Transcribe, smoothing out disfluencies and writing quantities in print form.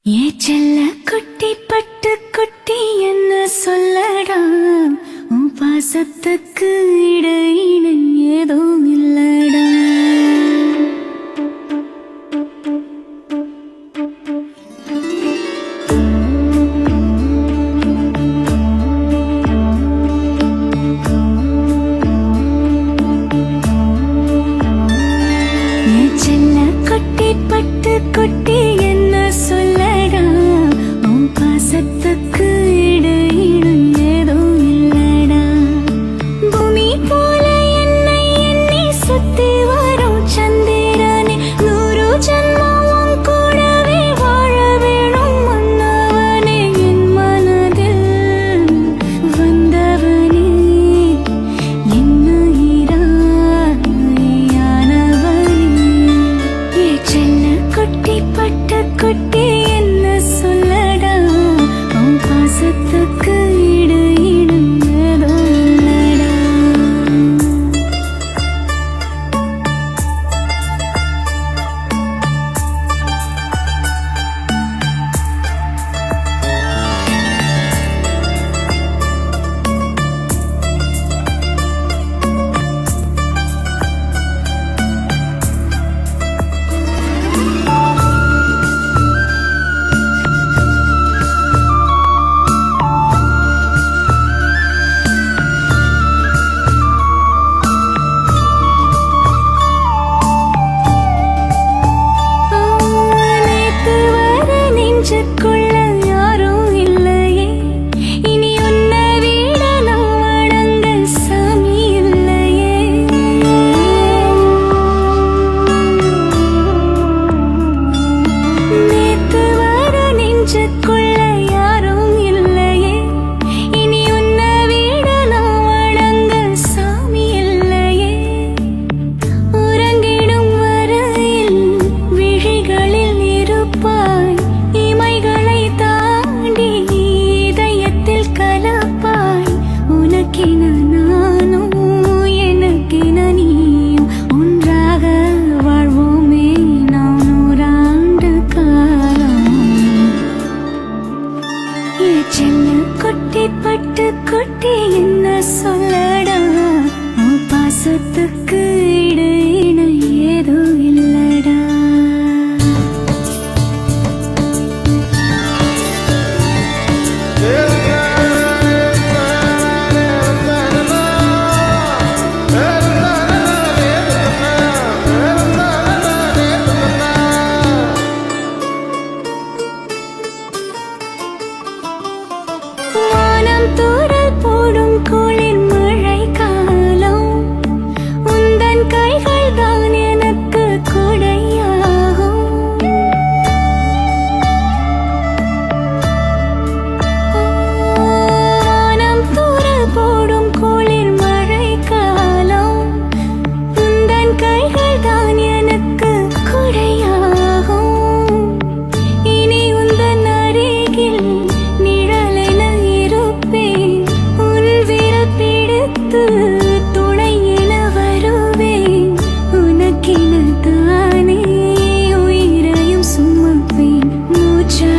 ஏ செல்ல குட்டி பட்டு குட்டி என்ன சொல்லடா, உன் பாசத்துக்கு இடையின ஏதோ இல்லடா. ஏ செல்ல குட்டி பட்டு குட்டி என்ன சொல்லடா, உன் பாசத்துக்கு இடையின ஏதோ இல்லடா. பூமி போல என்னை எண்ணி சுத்தி வரும் சந்திரனே, 100 ஜன்மம் உன் கூடவே வாழ வேணும் மன்னவனே. என் மனதில் வந்தவனே, குட்டி பட்டு குட்டி என்ன சொல்லடா, உன் பாசத்துக்கு இடையின ஏதோ இல்லடா. நெஞ்சுக்குள்ள யாரும் இல்லையே, இனி உன்னை விட நான் வணங்க சாமி இல்லையே. நேத்து வர நெஞ்சுக்குள்ள யாரும் இல்லையே, இனி உன்னை விட நான் வணங்க சாமி இல்லையே. உறங்கிடும் வரையில் விழிகளில் இருப்பாய், இமைகளை தாண்டி இதயத்தில் கலப்பாய். உனக்கென நானும் எனக்கென நீயும் ஒன்றாக வாழ்வோமே நாம் 100 ஆண்டு காலம். ஏ செல்ல குட்டி பட்டு குட்டி என்ன சொல்லடா, உன் பாசத்துக்கு இடையின ஏதோ இல்லடா. வானம் தூறல் போடும் குளிர் மழை காலம், உந்தன் கைகள் தான் எனக்கு கொடையாகும். வானம் தூறல் போடும் குளிர் மழை காலம், உந்தன் கைகள் தான் எனக்கு கொடையாகும். இனி உந்தன் அருகில் நிழலென இருப்பேன், உன் விரல் பிடித்து துணை என வருவேன். உனக்கென தானே உயிரையும் சுமப்பேன், மூச்சா